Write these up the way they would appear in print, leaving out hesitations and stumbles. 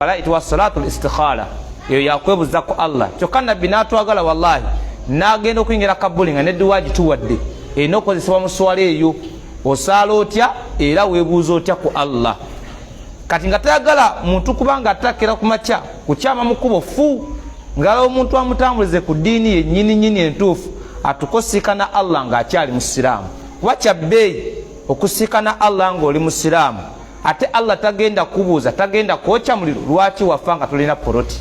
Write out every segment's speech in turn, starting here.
Ala itwa salatul istikhara yo yakwebuza ku Allah kyokka nabbi n'atwagala wallahi n'agenda okuyingira kabuli nga nedduwa gituwadde erina okukozesebwa mu swala eyo osaala otya era weebuuza otya ku Allah kati nga tayagala muntu kubanga atakira ku makya kukyama mu kkubo fu ngala omuntu amutambulize ku ddiini ye nnyini entuufu atukosiikana Allah ng'akyali musiraamu kuba kyabbeeyi okusiikana Allah ng'oli musiraamu ate Allah tagenda kubuuza tagenda kwokya muliro lwaki wafa nga tulina poloti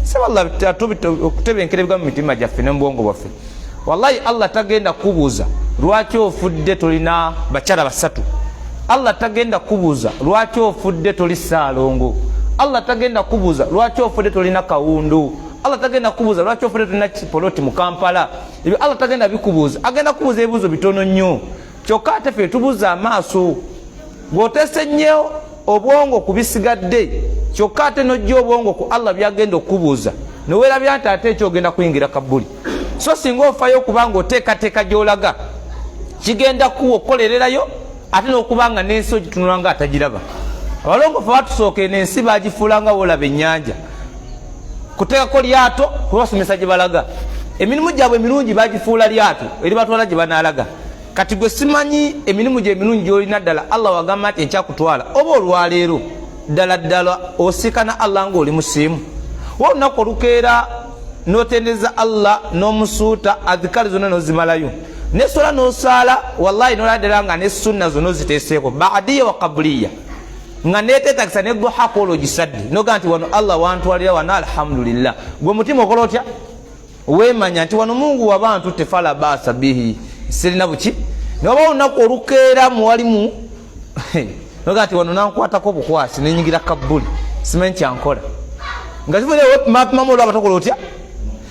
saballah okutebenkera ebigambo mu mitima gyaffe ne mu bwongo bwaffe wallahi Allah tagenda kubuuza lwaki ofudde tulina bakyala basatu Allah tagenda kubuuza lwaki ofudde toli Saalongo Allah tagenda kubuuza lwaki ofudde tulina Kawundu Allah tagenda kubuuza lwaki ofudde tulina poloti mu Kampala ebyo Allah tagenda bikubuuza agenda kubuuza ebibuuzo bitono nnyo kyokka ate ffe tubuuza amaaso bw'otese nnyo obwongo ku bisigadde kyokka ate n'ojja obwongo ku Allah byagenda okubuuza noweerabya nti ate ekyogenda kuyingira kabuli so singa ofayo okubanga oteekateeka gy'olaga kigenda kuwa okukolererayo ate n'okubanga n'ensi ogitunula nga atagiraba abalongofu batusooka n'ensi bagifuulanga woolaba ennyanja kuteekako lyato kubasomesa gye balaga emirimu gyabwe emirungi bagifuula lyato eri batwala gye banaalaga kati gwe simanyi emirimu gye emirungi gy'olina ddala Allah wagamba nti enkyakutwala oba olwaleero ddala osiikana Allah ng'oli musiimu wa olunaku olukeera n'otendeza Allah n'omusuuta azikali zonna n'ozimalayo nesola n'osaala wallahi n'oladdala nga ne sunna zonna oziteeseeko baadiya wa qabliya nga neeteetagisa ne duhako olwo gisadde noga nti wano Allah wantwalira wano alhamdulillah gwe mutima okola otya weemanya nti wano Mungu w'abantu tefala baasa bihi sirina buki noba olunaku olukeera muwalimu noga nti wano nankwatako obukwasi nenyingira kabuli simanyi kyankola nga zifumapimamu olwaba tokola otya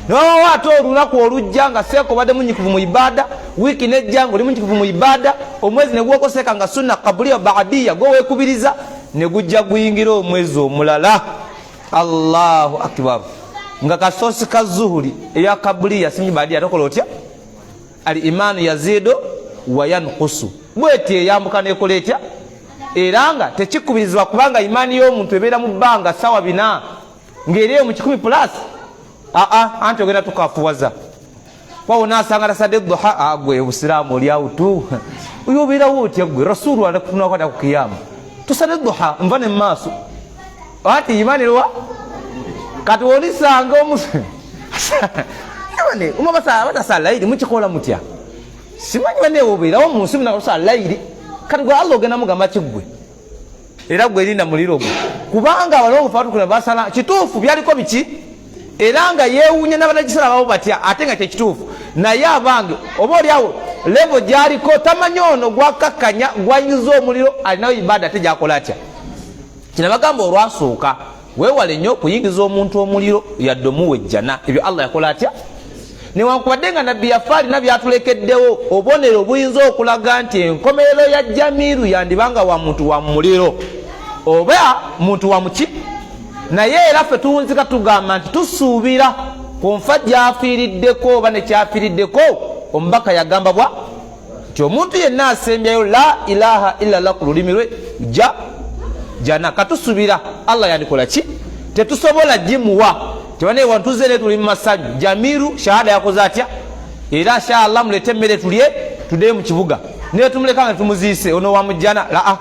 nobawo ate olunaku olujja nga seeko obadde munyikuvu mu ibada wiiki nejja nga oli munyikuvu mu ibada omwezi ne gwokoseeka nga sunna kabuliya baadiya gwe weekubiriza ne gujja guyingira omwezi omulala Allahu akbar nga kasoosi ka zuhuri eya kabuliya simanyi baadiya tokola otya al imanu yazidu wa yanqusu bweti eyambuka nekola etya era nga tekikubirizibwa kubanga imaani y'omuntu ebeera mu bbanga sawa bina ng'eri mu 10+ anti ogenda tukafuwaza kwawo nasanga tasadde duha gwe obusiraamu oli awo tu oyo obeerawo otya gwe rasulu alakutunakwata ku kiyama tusadde duha nva ne maaso anti imaani lwa kati olisanga omusu batasa layiri mukikola mutya simanyi baneewo obeerawo mu nsi munakusa layiri kati gwe Allah ogenda mugamba kiggwe era gwe erinda muliro gwe kubanga abalongofu batukula basala kituufu byaliko biki era nga yeewuunya n'abatagisala babo batya ate nga kyekituufu naye abange oba oliawo levo gyaliko tamanyi ono gwakakkanya gwayinza omuliro alinawo ibada ate gyakola atya kina bagamba olwasooka weewale nnyo okuyingiza omuntu omuliro yadde omuwejjana ebyo Allah yakola atya newankubadde nga nabbi yaffe alina byatulekeddewo obubonero obuyinza okulaga nti enkomerero ya Jamiru yandibanga wa muntu wa muliro oba muntu wa muki naye era ffe tuwunzika tugamba nti tusuubira ku nfa gyafiiriddeko oba nekyafiiriddeko omubaka yagamba bwa nti omuntu yenna asembyayo la ilaha illallah ku lulimi lwe jana katusuubira Allah yandikola ki tetusobola gimuwa tebane wantuze ne tuli mu masanyu Jamiru shahada yakoze atya era insha Allah mulete mmere tulye tudde mu kibuga ne tumuleka nga tumuziise ono wa mujjana la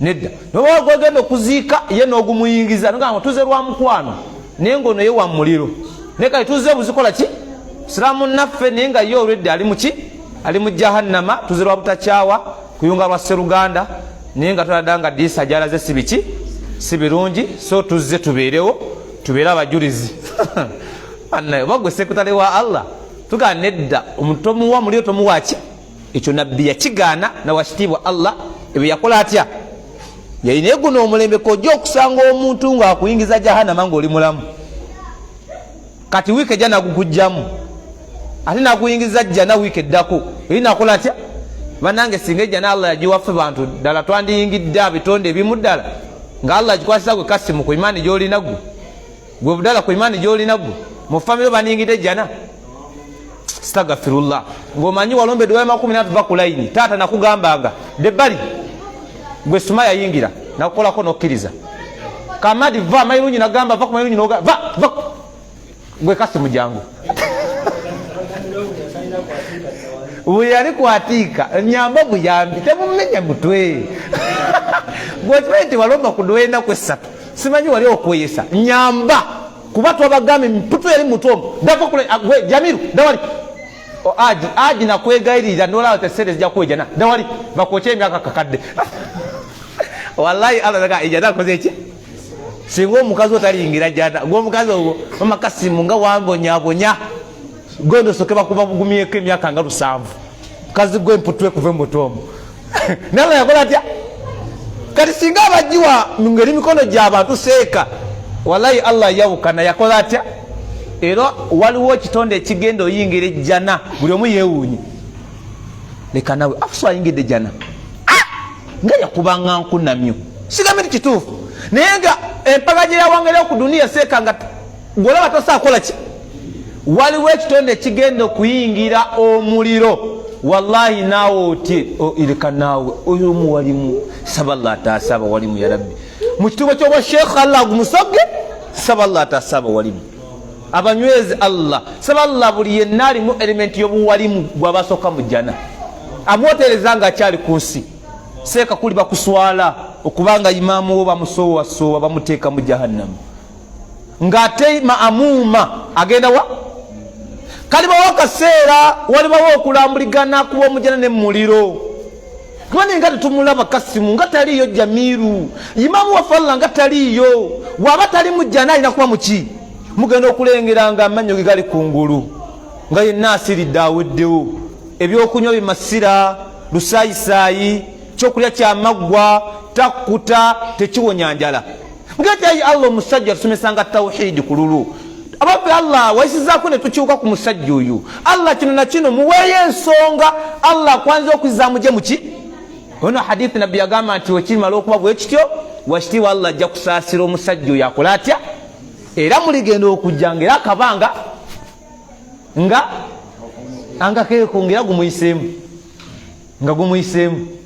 nedda noba gwegenda okuziika ye n'ogumuyingiza nogamba tuze lwa mukwano naye ngono ye wa muliro naye kati tuze buzikola ki siraamu naffe naye nga ye olwedde ali muki ali mu jahannama tuze lwa butakyawa kuyunga lwa Sseruganda naye nga tulaga nga diisa gyalaze si biki si birungi so tuzze tubeerewo tubeere abajulizi annaye oba gwe sekutale wa Allah tugaa nedda omuntu omuwa muliro tomuwa ki ekyo nabbi yakigaana nawakitiibwa Allah ebyo yakola atya yayina guno omulembe kojja okusanga omuntu ng'akuyingiza jahannama ng'oli mulamu kati wiiki ejja nagukujjamu ate nakuyingiza jjana wiiki eddako eri nakola atya bannange singa ejjana Allah yagiwaffe bantu ddala twandiyingidde abitonde ebimu ddala nga Allah agikwasiza gwe kasimu ku imaani gy'olina gwe gwe budala ku imaani gy'olina gwe mu famire baniyingidde ejjana stagfirullah ng'omanyi walombe dwa 13 va ku layini taata nakugambanga debbali gwe suma yayingira nakukolako nokkiriza kamadi va mairunyi nagamba va kumairunyi noga va gwe Kasimu jangu uwe yali kwatika nyamba buyambi temumenya mutwe gwe twete walomba kudwenda kwesatu simanyi wali okweyesa nyamba kubatu abagambe mputu yali mutomo ndako kule gwe Jamiru dawali aji na kwegairira nola tesere zija kwejana dawali bakoche emyaka kakadde wallahi Allah daga ijana koze iki singo mukazi otalingira jana gwo mukazi ogwo mama Kasimu nga wambonya gondo sokeba kuba bugumiyeke emyaka nga 7 kazi gwe mputwe kuve mutomo nala yakola atya kati singa abajiwa ngeri mikono gy'abantu seeka wallahi Allah yawukana yakola atya era waliwo kitonde ekigenda oyingira ejjana buli omu yeewuunye leka nawe afuso ayingidde jjana nga yakubanga nkunamyo sigamiri kituufu naye nga empaka gye yawangaleo ku duniya seeka nga gwolaba tosaakola ki waliwo ekitonde ekigenda okuyingira omuliro wallahi naawe otye leka naawe oyo omu walimu saba Allah ataasaba walimu ya rabbi mu kitubo ky'obwa Sheikh Allah gumusoge saba Allah ataasaba walimu abanywezi Allah saba Allah buli yenna alimu elementi y'obuwalimu bw'abasooka mu jjana amwotereza nga akyali ku nsi seeka kuli bakuswala okubanga imaamu wo bamusoowasowa bamuteeka mu jahannamu ng'ate maamuma agenda wa kalibawo kaseera walibawo okulambuligana kuba omujjana ne muliro kubani nga tetumulaba Kasimu nga taliyo Jamiru imaamu wa Allah nga taliyo waba tali mu jjana alina kuba muki mugenda okulengera nga amanyo ge gali kungulu nga yenna asiridde aweddewo ebyokunywa bimasira lusaayisayi kyokulya kyamaggwa takkuta tekiwonya njala mugetayi Allah omusajja tusomesanga tawhidi ku lulu ababbi Allah waisizaako ne tukiwuka ku musajja oyo Allah kino na kino muweeyo ensonga Allah kwanza okuzaamu gye muki ono hadithi nabbi yagamba nti wekimala okuba bwe kityo wakitiibwa Allah ajja kusaasira omusajja oyo akola atya era muligenda okujjanga era akabanga nga keekongera gumuyiseemu nga gumuyiseemu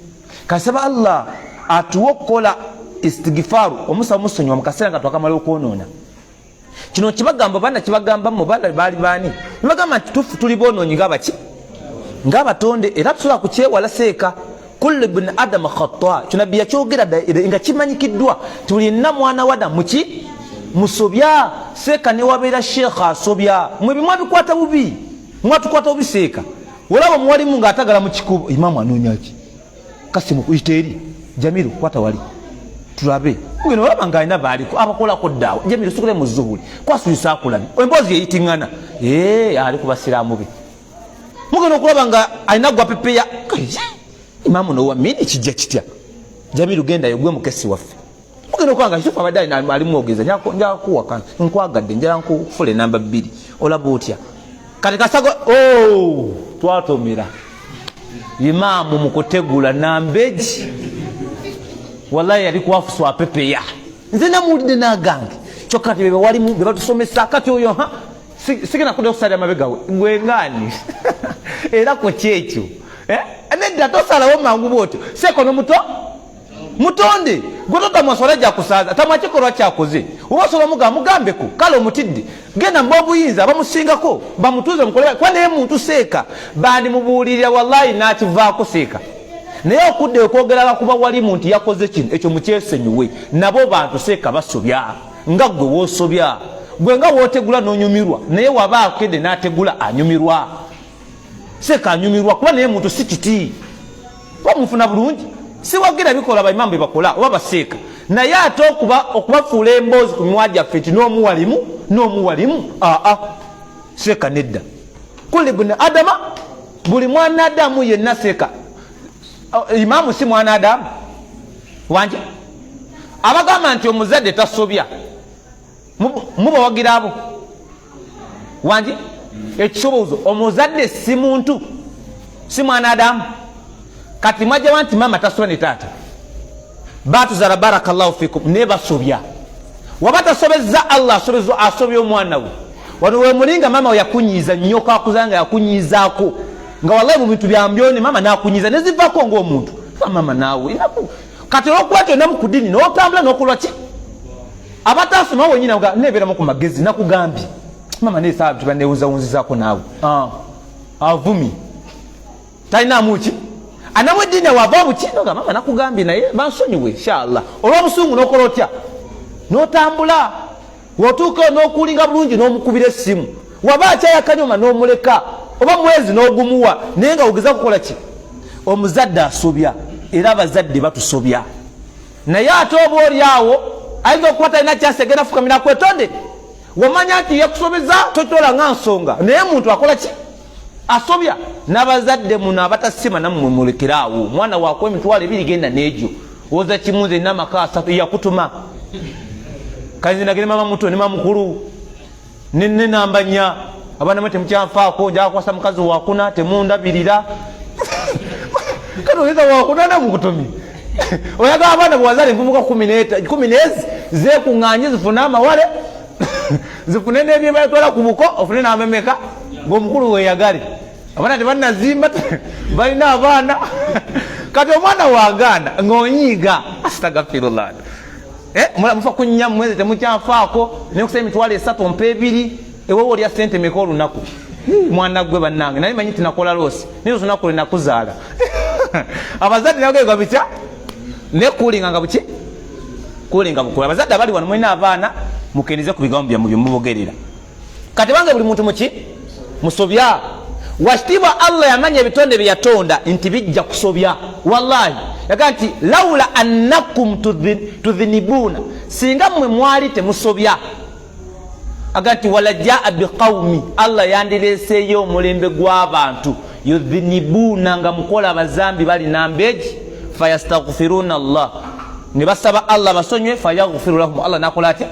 kasaba Allah atuwa okukola istigifaru omusa musonyiwa mu kaseera nga twakamala okwonoona kino kibagamba bana kibagamba mu bana baali baani nibagamba nti tufu tuli boonoonyi ng'abatonde era tusobola kukyewala seeka kullu ibn adama khata kino nabbi yakyogera nga kimanyikiddwa ti buli yenna mwana wa Adamu ki musobya seeka ne wabeera sheekha asobya mwe mwabikwata bubi mwatukwata bubi seeka olaba muwalimu ng'atagala mu kikubo imaamu anoonya ki Kasimu kuyita eri Jamiru kwata wali tulabe ngeno olaba ng'alina baaliko abakolako ddaawo Jamiru sukule mu zuhuli kwasuyisa akulabi emboozi yeyitingana ali ku basiraamu be mugenda okulaba nga alina gwa pepeya imaamu nowamini kijja kitya Jamiru gendayo gwe mukesi waffe mugenda okulaba nga Yusufu abadde alimu ogeza njakuwakana nkwagadde njala nkufule namba 2 olaba otya kati kasago twatomera imaamu mukutegula nambeji wallahi yali kwafuswa pepeya nze namuwulidde n'agange kyokka ti bebe walimu be batusomesa kati oyo sigenda kudde okusalira mabegawe gwengani era ku kyekyo nedda tosalawo mangu bwotyo sekono mutonde gwetotamwasola gyakusaaza tamwakikolwa kyakoze oba osobola muga mugambeko kale omutidde genda mba obuyinza bamusingako bamutuuze mukole kwa naye muntu seeka bandi mubuulirira wallahi n'akivaako seeka naye okudde okwogera bakuba walimu nti yakoze kino ekyo mukyesenyuwe nabo bantu seeka basobya nga gwe woosobya gwe nga wootegula n'onyumirwa naye waba akedde n'ategula anyumirwa seeka anyumirwa kuba naye muntu si kiti bamufuna bulungi si wagira bikola baimambe bakola oba baseeka naye ate okubafuula emboozi ku mimwa gyaffe nti n'omuwalimu seeka nedda kulli ibn adama buli mwana Adamu yenna seeka imaamu si mwana Adamu wanje abagamba nti omuzadde tasobya mubawagira abo wanje ekisobozo omuzadde si muntu si mwana Adamu kati mwajawa nti mama tasobya ne taata batuzala barakallahu fikum ne basobya waba tasobezza Allah asobya omwana we wano we mulinga mama we yakunyiiza nnyo kakuzanga yakunyiizaako nga wallahi mu bintu byambyone mama nakunyiiza nezivaako ng'omuntu mama naawe kati olwokuba tyonna mu kudini n'otambula n'okolwa ki abatasoma wenyina nga neberamu ku magezi nakugambye mama ne sababu tubaneuza unzizako nawe avumi talina muki anamwe dini wava bukino nga mama nakugambye naye bansonyiwe inshallah olw'obusungu n'okola otya n'otambula wotuuka n'okulinga bulungi n'omukubira essimu waba akyayakanyuma n'omuleka oba mwezi n'ogumuwa naye nga ogeza kukola ki omuzadde asobya era abazadde batusobya naye ate oba oli awo ayinza okuba talina kyasegera fukamira kwetonde wamanya nti yakusobeza totola nga nsonga naye muntu akola ki asobya n'abazadde muno abatasima nammwe mulekeraawo mwana wakuwa emitwalo 2 genda n'egyo oza kimunze n'amaka 3 yakutuma kanzinagire mama muto ne mama mukulu ne namba 4 abana mwe temukyanfaako njaga kwasa mukazi wakuna temundabirira kano yeza wakuna na mukutumi oyaga abana bwazale mvubuka 10 zekunganye zifuna amawale zifune n'ebye bayatwala ku buko ofune n'amemeka ng'omukulu weyagale abana tebanazimba balina abaana kati omwana waganda ng'onyiiga astagfirullah mufa kunya mwezi temukyanfaako nekusaba emitwalo 3 mpa 2 ewe olya sente meka olunaku mwana gwe bannange naye manyi tinakola loosi naye olunaku lwenakuzaala abazadde nagega bitya nekulinga nga buki kulinga bukulu abazadde abali wano mwina abaana mukenize ku bigambo byammwe byemubogerera kati bange buli muntu muki musobya washitiibwa Allah yamanya ebitonde bye yatonda nti bijja kusobya wallahi yaga nti laula annakum tudhinibuna singa mmwe mwali temusobya aga nti walajaa biqaumi Allah yandireeseyo omulembe gw'abantu yudhinibuna nga mukola abazambi bali nambeji fayastaghfiruna Allah ne basaba Allah basonywe fayaghfiru lahum Allah nakola atya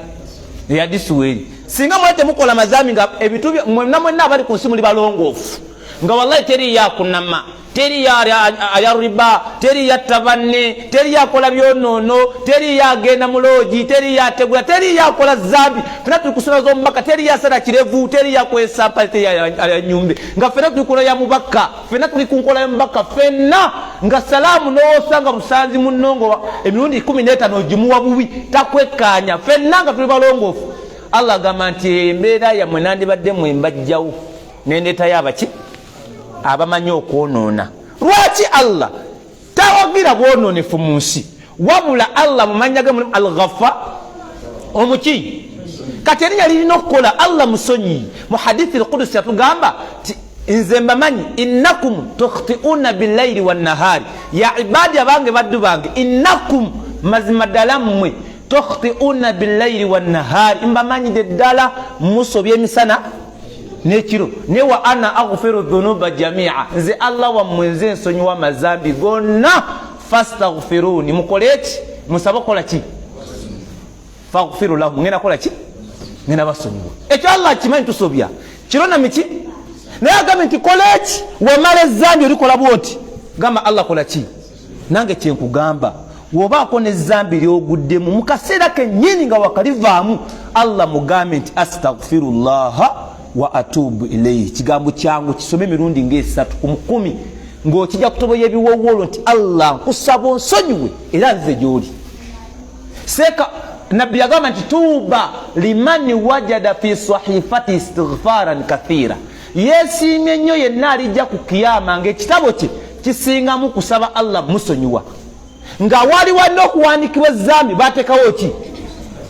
yadisuweri singa mwete mukola mazambi nga ebitubye namwe nabali ku nsimu libalongoofu nga wallahi teri yakunama teri ya riba teri ya tabanne teri yakola byonono teri yagenda muloji teri yategula teri yakola zambi fena tukusula zombaka teri yasala kirevu teri yakwesa pate ya nyumbe nga fena tukola ya mubaka fena tulikunkola ya mubaka fena nga salamu n'osanga musanzi munongo emirundi 15 ojimuwa bubi takwekanya fena nga tuli balongoofu Allah gamba nti embeera yammwe nandibadde mwembajjawo nendeta yabaki abamanyi okwonoona lwaki Allah tawagira bwononefu mu nsi wabula Allah mumanyage mulimu al-Ghaffar omuki kati erinnya lirina okukola Allah musonyi mu hadithi al-Qudusi yatugamba nze mbamanyi innakum tukhti'una bil-layli wan-nahari ya ibadi abange baddu bange innakum mazima ddala mmwe tukhti'una bil-layli wan-nahari mbamanyi ddala musobya emisana nekiro ne wa ana aghfiru dhunuba jami'a nze Allah wa mwenze nsonyiwa mazambi gonna fastaghfiruni mukoleki musaba kola ki faghfiru lahum ngena kola ki ngena basonyiwa ekyo Allah kimanyi tusobya kirona miki naye agambe nti koleki wamala ezambi olikola bwoti gamba Allah kola ki nange kyenkugamba wobaako n'ezzambi lyoguddemu mu kaseera kennyini nga wakalivaamu Allah mugambe nti astaghfirullaha wa atubu ilayhi kigambo kyangu kisome mirundi nga 3 ku 10 ng'okijja kutoboya ebiwowolo nti Allah nkusaba onsonyiwe era nze gy'oli seka nabbi yagamba nti tuuba limani wajada fi sahifati istighfaran kathira yeesiimye nnyo yenna alijja ku kiyama ng'ekitabo kye kisingamu kusaba Allah musonyiwa nga wali walina okuwandikibwa ezambi bateekawo ki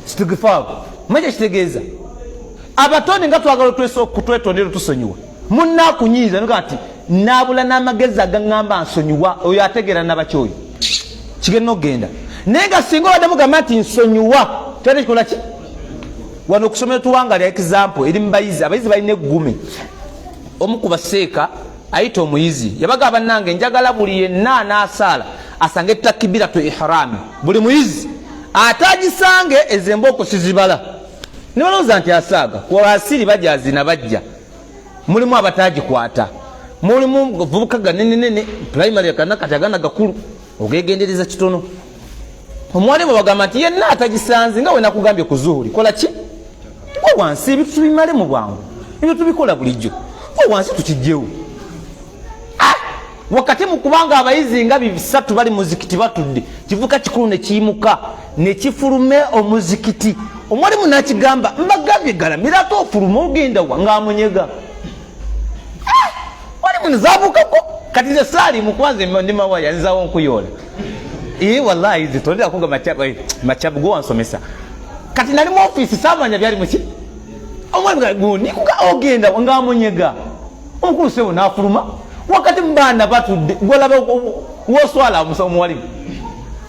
istighfar manje kitegeeza abatonde nga twagala kutwetondera tusonyiwa munnakunyiiza nga ati nabula n'amagezi agaŋŋamba nsonyiwa oyo ategeera nabakyoyo kigenda okgenda naye nga singa obadde mugamba nti nsonyiwa teri kikola ki wano okusomera tuwanga lya example eri mu bayizi abayizi balina eggume omu ku baseeka ayita omuyizi yabaga bannange njagala buli yenna anaasaala asange takibiratu ihrami buli muyizi atagisange ezembooko sizibala nibalowooza nti asaaga kuwasiri bajazina bajja mulimu abatagikwata mulimu vubuka ganenenene primary akanakati agana gakulu ogegendereza kitono omwalimu bagamba nti yenna atagisanze nga wenakugambye ku zuhuri kola ki wansi ebintu tubimale mu bwangu ebyo tubikola bulijjo wansi tukijjewo wakati mukubanga abayizi nga 3 bali muzikiti batudde kivuka kikulu ne kiyimuka ne kifulume omuzikiti omwalimu nakigamba mbagambye galamira ate ofuluma ogenda wa ng'amunyega mwalimu nzabukako kati nze saali mukwanze ndi mawaya nzawo nkuyoola wallahi zitolera kuga machabu go wansomesa kati nali mu office samanya byali muki omwalimu gundi kuga ogenda ng'amunyega omukulu sebo n'afuluma wakati mbana batudde golaba woswala omwalimu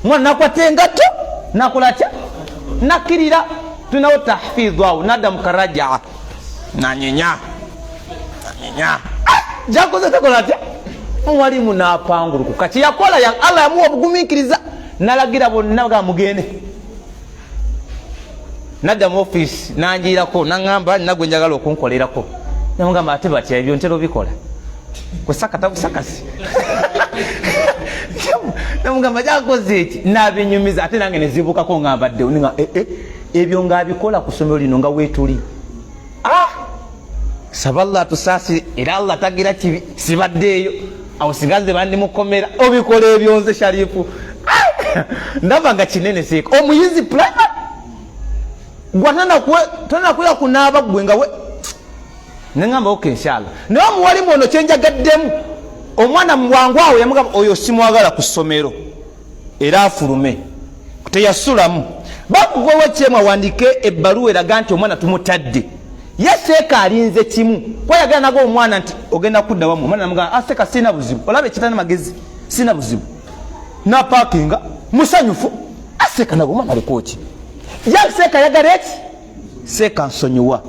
mwana nakwata engatto nakola kya nakirira tunawo tahfidhu awo nadda mukarajaa nanyenya jakoze takola atya omwalimu n'apanguluku kati yakola Allah yamuwa obugumiikiriza nalagira bonna ga mugende nadda mu office nanjiirako naŋŋamba nagwe njagala okunkolerako namugamba ate batya ebyo ntera obikola kwesakatabusakasi namugamba jakoze eki nabinyumiza ate nange nezibukako ngambaddewo ninga ebyo ngaabikola ku ssomero lino nga weetuli saba Allah tusaasire era Allah tagira kibi sibaddeeyo awo singa nze bandimukomera obikola ebyo nze Sharifu ndaba nga kinene seeka omuyizi primary gwa tanakwera kunaaba gwe nga we nengamba oke inshallah naye omuwalimu ono kyenjagaddemu omwana mwangu awo yamugamba oyo simwagala ku ssomero era afulume teyasulamu bakugwewo kyemu awandike ebbaluwa eraga nti omwana tumutadde yeseeka alinze kimu kweyagala nago omwana nti ogenda kudda wamu omwana namugamba aseeka sina buzibu olaba ekitana magezi sina buzibu napakinga musanyufu aseeka nago omwana alikoki yaseeka yagala eki seeka nsonyiwa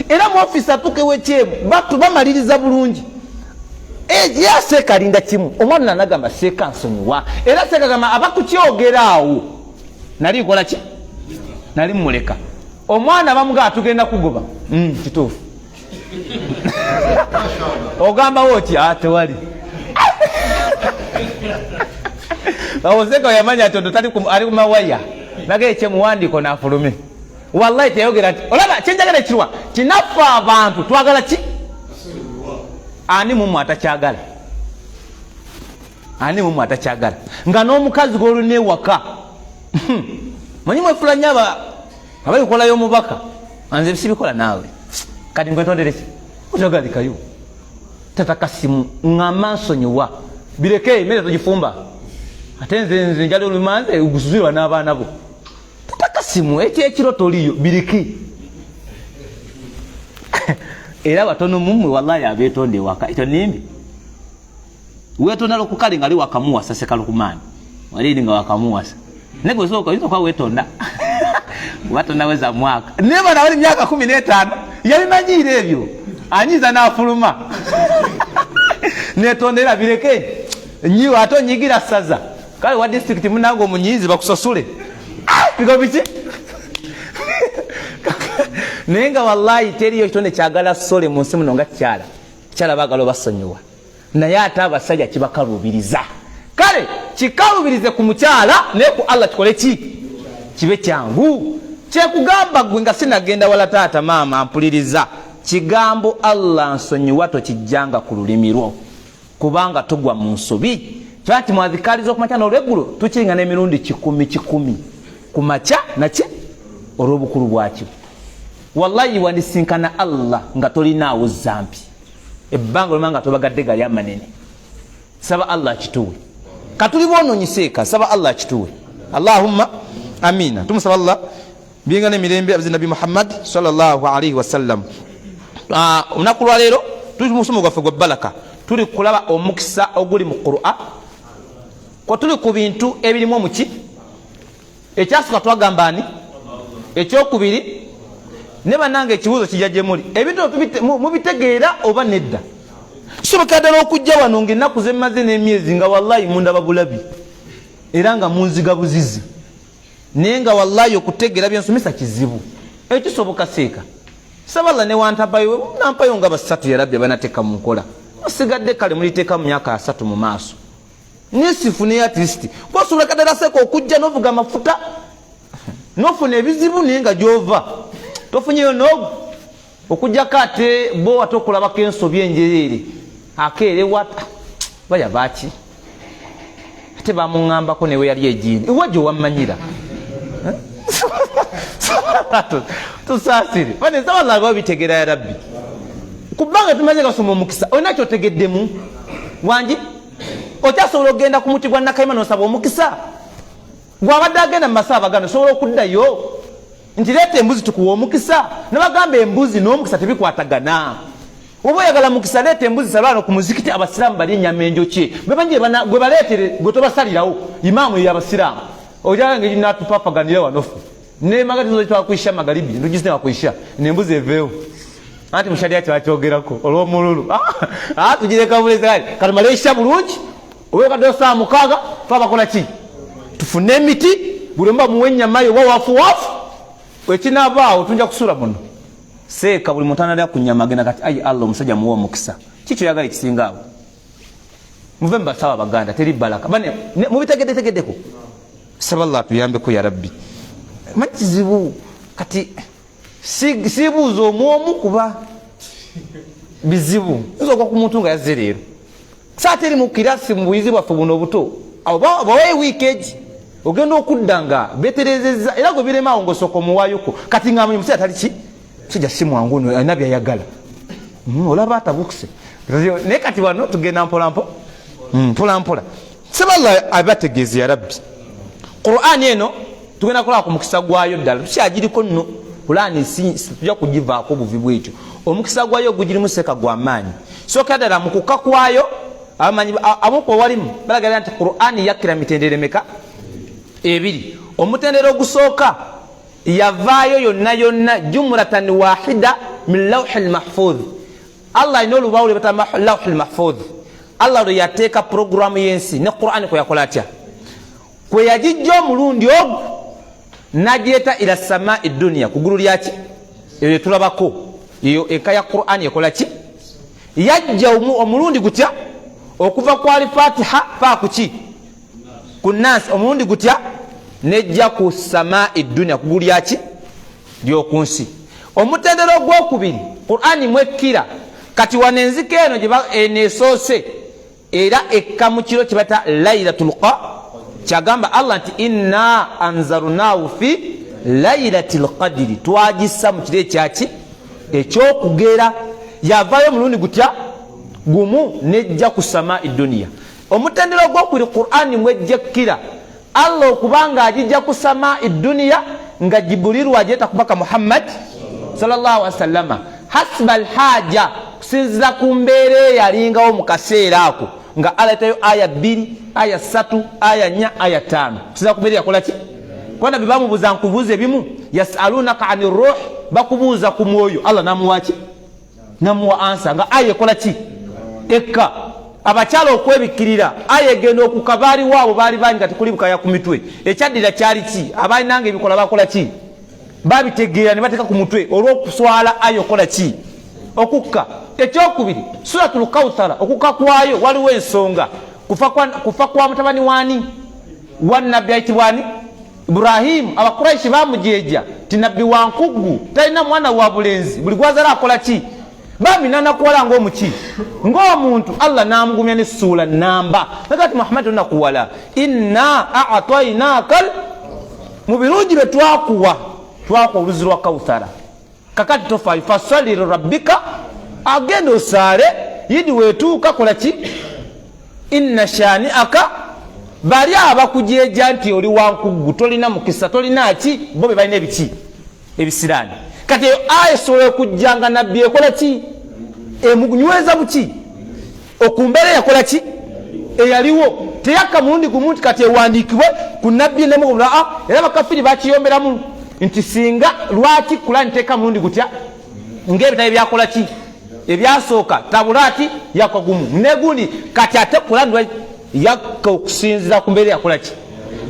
era mu ofisi atukewo ekyemu bamaliriza bulungi yaseeka alinda kimu omwana nanagamba seeka nsonyiwa era seeka gamba abakukyogera awo nali nkola ki nali mumuleka omwana bamugamba tugenda kugoba kituufu ogambawo oti tewali awoseeka yamanya tondo ali kumawaya nagaye kyemuwandiiko nafulume wallahi teyogera ti olaba kyenjagala ekirwa kinaffe abantu twagala ki ani mumu atakyagala nga n'omukazi gw'olunewaka manyi mwefula nnyo abalikola omubaka anze bisibikola naawe kati nkwetondereki otagalikayo tatakasimu ng'ama nsonyiwa bireke emere togifumba ate nze njala olumanze gusuzirwa n'abaana bo tatakasimu ekiro toliyo bireke era batono mumwe wallahi abetonde waka ekyo nimbi wetonda lokukali ngali wakamuwasa sekalukumani walili nga wakamuwasa nego soko yito kwa wetonda watonda weza mwaka neba na wali myaka 15 yali manyire ebyo anyiza na afuluma netondera bireke nyi wato nyigira saza kale wa district munango munyizi bakusasule bigo biki nenga wallahi teriyo kitonde kyagala sole mu nsi muno nga kyala bagalo basonyiwa naye ate abasajja kibakalubiriza kale kikalubirize ku mukyala naye ku Allah kikole ki kibe kyangu kyekugamba gwe nga sinagenda wala taata maama ampuliriza kigambo Allah nsonyiwa tokijjanga ku lulimi lwo kubanga tugwa mu nsobi kyati mwadhikaliza okumakya n'olweggulo tukiringa n'emirundi 10 ku makya nakye olw'obukulu bwakyo wallahi wandisinkana Allah nga tolinaawo zambi ebbanga olumanga tobagadde gali amanene saba Allah kituwe katuli bonoonyiseeka saba Allah kituwe Allahumma amina tumusaba Allah binga n'emirembe abazi Nabi Muhammad sallallahu alaihi wasallam olunaku lwa leero tuli musomo gwaffe gwa baraka tuli kulaba omukisa oguli mu Qur'an kwa tuli ku bintu ebirimu omuki ekyasooka twagamba ani ekyokubiri ne banange ekibuuzo kijja gye muli ebintu mubitegeera oba nedda kisoboka ddala okujja wano ng'ennaku ze mmaze n'emyezi nga wallahi mundaba bulabi era nga munziga buzizi naye nga wallahi okutegeera byensomesa kizibu ekisoboka seeka saba Allah ne wantabayo nampayo nga basatu yarabbi banateeka mu nkola musigadde kale muliteeka mu myaka 3 mu maaso nisifune at least kwasobola ddala seeka okujja n'ovuga amafuta n'ofuna ebizibu naye nga gy'ova tofunyeyo nogu okujja kate bo watokulabako ensobi enjereere akeere wata baya baki ate bamuŋŋambako newe yali ejini iwe gye wammanyira tusaasire bane sabala ngo bitegera ya rabbi kubanga tumaze gasoma omukisa olina kyotegeddemu wangi okyasobola ogenda ku muti gwa Nakayima n'osaba omukisa gwabadde agenda mu masaba gano osobola okuddayo nti leeta embuzi tukuwa omukisa nabagamba embuzi n'omukisa tebikwatagana oba oyagala mukisa leeta embuzi salano ku muzikiti abasiraamu bali ennyama enjokye gwe baleetere gwe tobasalirawo imaamu y'abasiraamu ojala ngeri natupapaganira wanofu ne magati zo twakuisha magharibi ndujisne wakuisha nembuzi evewo anti musharia kyakyogerako olw'omululu tugireka bulezali kati maleisha bulungi oweka dosa mukaga twaba kola ki tufune emiti buli mba muwenya mayo wafu ekinabaawo tunja kusula muno seeka buli muntu analya ku nnyama agenda kati ayi Allah omusajja muwa omukisa kikyo yagala ekisinga awo muve mbasawa baganda teri balaka bane mubitegeddeko saba Allah tuyambeko ya rabbi makizibu kati sibuuza omwomu kuba bizibu nzoka ku muntu nga yazze leero saate eri mu kirasi mu buyizi bwaffe buno obuto bawaye wiikeji ogenda okudda nga beterezeza era gwe biremaawo ng'osooka omuwaayoko kati nga musajja tali ki musajja si mwangu ono alina byayagala olaba atabukuse naye kati wano tugenda mpolampola saba Allah abategeezi ya rabbi Qur'an eno tugenda kulaba ku mukisa gwayo ddala tukyagiriko nno Qur'an tujja kugivaako buvi bwekyo omukisa gwayo gugirimu seeka gwa maanyi sooka ddala mu kuka kwayo abamanyi abokwo walimu balagala nti Qur'an yakira mitendere meka ebiri omutendero ogusooka yavaayo yonna jumlatan wahida min lawhil mahfuz Allah ino olubawo lwebata lawhil mahfuz Allah lwe yateeka programu y'ensi ne Qur'an kwe yakola atya kwe yagijja omulundi ogwo nagyeta ila samai dunia ku ggulu lyaki eyo tulabako eyo eka ya Qur'an ekola ki yajja omulundi gutya okuva ku al-Fatiha pa kuki ku Nas omulundi gutya nejja ku samai dunia ku ggulu lyaki lyokunsi omutendero ogwokubiri Qur'an mwekira kati wanenzika eno enesoose era ekka mu kiro kibata Lailatul Qadr kyagamba Allah nti inna anzarnahu fi Lailatul Qadri twagissa mu kiro kyaki ekyokugera yavayo mulundi gutya gumu nejja ku samai dunia omutendero gwokubiri Qur'an mwejjekira Allah okubanga ajijja ku samai dunia nga Jibrilu ajeta kubaka Muhammad sallallahu alaihi wasallama hasba alhaja kusinziza ku mbeera yalingawo mu kaseera ako nga aletayo aya 2 aya 3 aya 4 aya 5 kusinziza ku mbeera yakola ki kwana bibamubuza nkubuze bimu yasalunaka anir ruh bakubuza ku mwoyo Allah namuwaki namuwa ansa nga aya ekola ki ekka abakyalo okwebikirira ayegenda okukabaali waabo baali bangi kati kuli bukaya ku mitwe ekyaddira kyali ki abaali nange ebikola bakola ki babitegeera ne bateeka ku mutwe olw'okuswala ayo okola ki okukka ekyokubiri suratul Kawthara okukka kwayo waliwo ensonga kufa kwa mutabani wani wannabbi ayitibwani Ibrahim abakuraishi bamujeja ti nabbi wankuggu talina mwana wa bulenzi buli gwazala akola ki baminana kuwala ng'omuki ng'omuntu Allah namugumya ne sura namba nakati Muhammad nakuwala inna a'tainaka mu birungi bye twakuwa oluzi lwa Kawthara kakati tofayo fasalli rabbika agenda osaale yidi wetuuka kola ki inna shani'aka bali abakujeja nti oli wankuggu tolina mukisa tolina ki bo be balina ebiki ebisiraani kati aya esobola okujjanga nabbi ekola ki emunyweza buki okumbere yakola ki eyaliwo teyakka mulundi gumu nti kati ewandiikibwe ku nabbi nemugobula era bakafiri bakiyomberamu nti singa lwaki Qur'an teeka mulundi gutya ng'ebitabo byakola ki ebyasooka tabulati yakka gumu negundi kati ate Qur'an yakka okusinzira ku mbeera yakola ki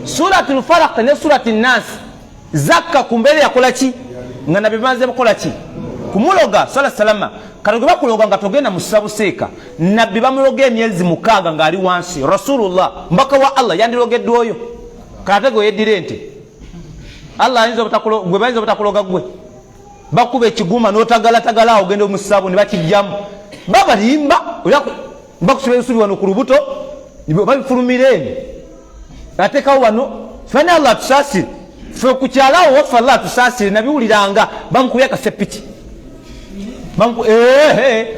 suratul Falaq ne suratul Nas zakka ku mbeera yakola ki nga nabbi banze bakola ki kumuloga sala salama kati bakuloga nga togenda mu sabuseeka nabbi bamuloga emyezi 6 ng'ali wansi Rasulullah mbaka wa Allah yandirogeddwa oyo kate gwe yeddira ente Allah ayinza gwe bayinza obutakuloga gwe bakuba ekiguma n'otagalatagala ogenda omusabu ne bakijjamu babalimba bakusiba ebisubi wano ku lubuto babifulumira eno atekawo wano fani Allah tusaasire fe kukyalawo waffe Allah tusaasire nabiwuliranga bamukubye akasepiki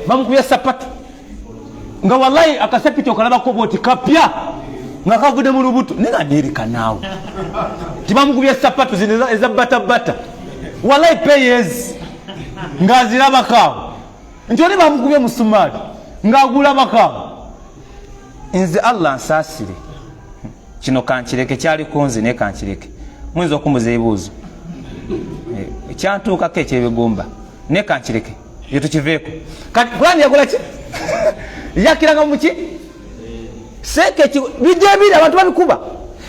bamukubye sapatu nga wallahi akasepiki okalabako bwoti kapya nga kavudde mu lubuto naye nga neerika naawe tibamukubye sapatu zino eza batabata wallahi payes ng'azirabakaawo nti oli bamukubye musumaali ng'agulabakaawo. Nze Allah nsaasire kino kankireke kyali kunzi naye kankireke muyinza okumbuza ebibuuzo ekyantuukako ekyebigumba naye kankireke ye tukiveeko. Kati Kurani yakola ki? Yakiranga muki? Seeke bijja ebiri abantu babikuba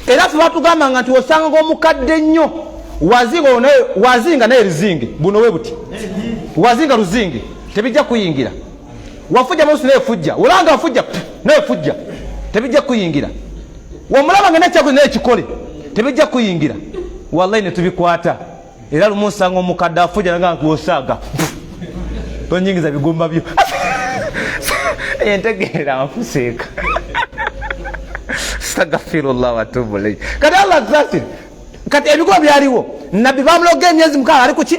era ffe batugambanga nti osanga ng'omukadde nnyo wazinga naye luzinge buno we buti wazinga luzinge tebijja kuyingira wafujja musu naye fujja olanga wafujja naye fujja tebijja kuyingira wamulaba nga nekyakoze naye kikole tebijja kuyingira. Wallahi ne tubikwata era lumu nsanga omukadde afujja nanga nkuosaaga tonyingiza bigumba byo entegeera nfuseeka astagfirullah watubu ilayhi. Kati Allah zasiri kati ebikuba byaliwo nabbi bamuloga emyezi mukaaga ali kuki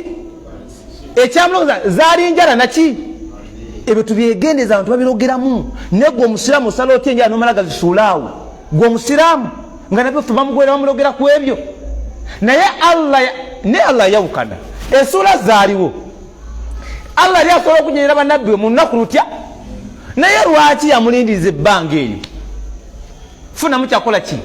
ekyamuloza zaali njala naki ebyo tubyegendeza abantu babirogeramu ne gwe omusiraamu osala otya enjala nomala gazisuulaawo gwe omusiraamu nga nabyo ffe bamugwera bamulogera ku ebyo naye Allah yawukana ensuula zaaliwo Allah yali asobola okunyerera bannabbi mu lunaku lutya naye lwaki yamulindiriza ebbanga eryo funamu kyakola ki